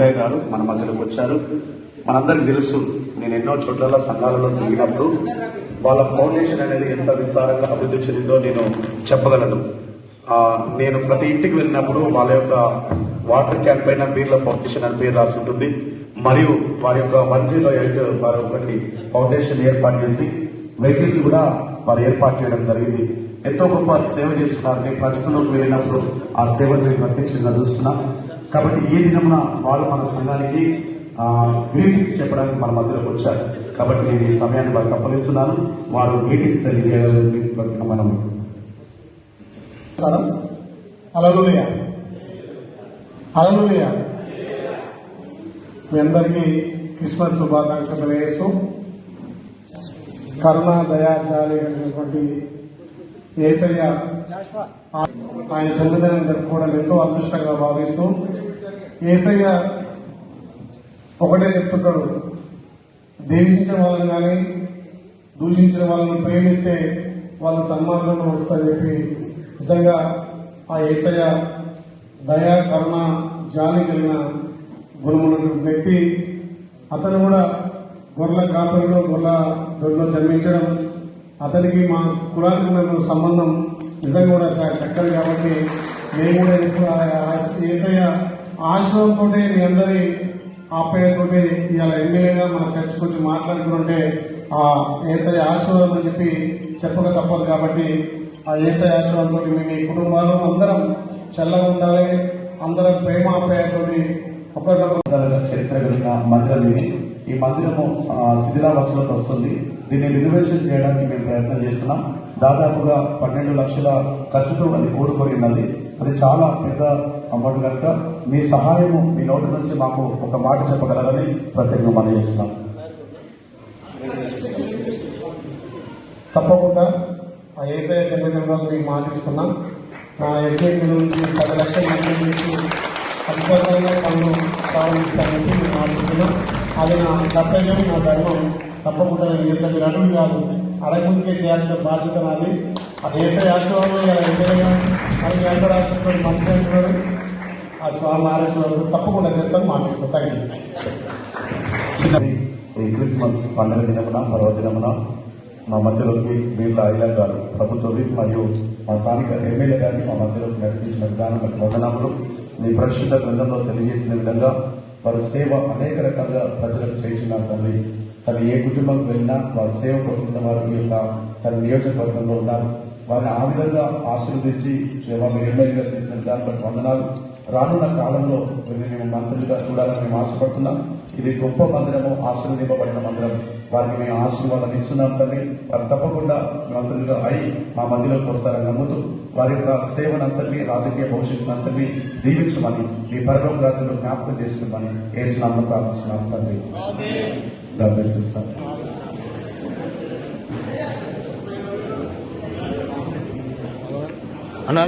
అయ్య గారు మన మధ్యలోకి వచ్చారు. మనందరికి తెలుసు, నేను ఎన్నో చోట్ల సంఘాలలో తిరిగినప్పుడు వాళ్ళ ఫౌండేషన్ అనేది ఎంత విస్తారంగా అభివృద్ధి చెందిందో నేను చెప్పగలను. నేను ప్రతి ఇంటికి వెళ్ళినప్పుడు వాళ్ళ యొక్క వాటర్ క్యాన్ పైన బీర్ల ఫౌండేషన్ అని పేరు రాసి ఉంటుంది. మరియు వారి యొక్క 108 వారి ఒకటి ఫౌండేషన్ ఏర్పాటు చేసి వెహికల్స్ కూడా వారు ఏర్పాటు చేయడం జరిగింది. ఎంతో గొప్ప సేవ చేస్తున్నారు. నేను ప్రజల్లోకి వెళ్ళినప్పుడు ఆ సేవను నేను ప్రత్యక్షంగా చూస్తున్నాం. కాబట్టి ఈ దినమున వాళ్ళు మన సంఘానికి గ్రీటింగ్స్ చెప్పడానికి మన మధ్యలోకి వచ్చారు. కాబట్టి నేను ఈ సమయాన్ని వారికి అప్పగిస్తున్నాను. వారు గ్రీటింగ్స్ తెలియజేయాలని మనం హల్లెలూయా హల్లెలూయా. మీ అందరికీ క్రిస్మస్ శుభాకాంక్షలు వేస్తూ కరుణ దయా జాలి కలిగినటువంటి యేసయ్య ఆయన జన్మదినం జరుపుకోవడం ఎంతో అదృష్టంగా భావిస్తూ యేసయ్య ఒకటే చెప్తుంటాడు, దీవించిన వాళ్ళని కానీ దూషించిన వాళ్ళని ప్రేమిస్తే వాళ్ళు సన్మార్గంలో వస్తారని చెప్పి నిజంగా ఆ యేసయ్య దయా కరుణ జాలి కలిగిన గుణమున్నటువంటి వ్యక్తి. అతను కూడా గొర్రెల కాపరిలో గొర్రెల దొడ్లో జన్మించడం, అతనికి మా కులానికి ఉన్న సంబంధం నిజంగా కూడా చాలా చక్కది. కాబట్టి మేము కూడా ఎప్పుడు యేసయ్య ఆశ్రమంతో మీ అందరి ఆప్యాయతోటి ఇవాళ ఎమ్మెల్యేగా మన చర్చ్ కొంచెం మాట్లాడుతుంటే ఆ యేసయ్య ఆశీర్వాదం అని చెప్పి చెప్పక తప్పదు. కాబట్టి ఆ యేసయ్య ఆశీర్వాదంతో మీ కుటుంబాలు అందరం చల్లగా ఉండాలి, అందరం ప్రేమ ఆప్యాయతోటి ఒకరికొకరు. చరిత్ర కలిగిన మందిరం ఇది. ఈ మందిరము శిథిలావస్థలోకి వస్తుంది. దీన్ని రినోవేషన్ చేయడానికి మేము ప్రయత్నం చేస్తున్నాం. దాదాపుగా 12 లక్షల ఖర్చుతో అది కూడుకొనిన్నది. అది చాలా పెద్ద అమౌంట్ కనుక మీ సహాయము మీ నోటి నుంచి మాకు ఒక మాట చెప్పగలరని ప్రత్యేకంగా మనం చేస్తున్నాం. తప్పకుండా ఆ యేసయ్య జన్మదినంలో మీకు మాటిస్తున్నాం. నా ఎస్ఐ నుంచి 10 లక్షల మంది అద్భుతంగా పనులు ప్రారంభిస్తానని నేను మాటిస్తున్నాం. అది నా కర్తవ్యం, నా ధర్మం. తప్పకుండా నేను చేసే మీరు అడుగు కాదు, అడగముందుకే చేయాల్సిన బాధ్యత నాది. అది యేసయ్య ఆశీర్వాదం ఇలా ఎంతగా అది అందరూ రాష్ట్రంలో మంత్రి అంటున్నారు. ఆ స్వామి ఆశీర్వాదం తప్పకుండా చేస్తాను, మాటిస్తాను. Thank you. ఈ క్రిస్మస్ పండుగ దినమున పర్వదినమున మా మధ్యలోకి వీళ్ళ అయ్య గారు ప్రభుత్వ మరియు మా స్థానిక ఎమ్మెల్యే గారిని మా మధ్యలోకి నడిపించిన విధానం వందనములు. మీ పరిశుద్ధ గ్రంథంలో తెలియజేసిన విధంగా వారి సేవ అనేక రకాలుగా ప్రజలకు చేసిన తండ్రి. తను ఏ కుటుంబంకి వెళ్ళినా వారి సేవ కొట్టుకున్న వారి యొక్క తన నియోజకవర్గంలో ఉన్నారు. వారిని ఆ విధంగా ఆశీర్వదించి మీరు ఎమ్మెల్యేగా చేసిన దాన్ని బట్టి వందనాలు. రానున్న కాలంలో మేము మంత్రులుగా చూడాలని మేము ఆశపడుతున్నాం. ఇది గొప్ప మందిరము, ఆశీర్వదింపబడిన మందిరం. వారికి మేము ఆశీర్వాదం ఇస్తున్నాం తండ్రి. వారు తప్పకుండా మంత్రులుగా అయి మా మధ్యలోకి వస్తారని నమ్ముతూ వారి యొక్క సేవనంతటినీ, రాజకీయ భవిష్యత్తునంతటినీ దీవించమని, మీ పరలోక రాజ్యంలో జ్ఞాపకం చేసుకోమని యేసునామములో ప్రార్థిస్తున్నాం తండ్రి. అన్నా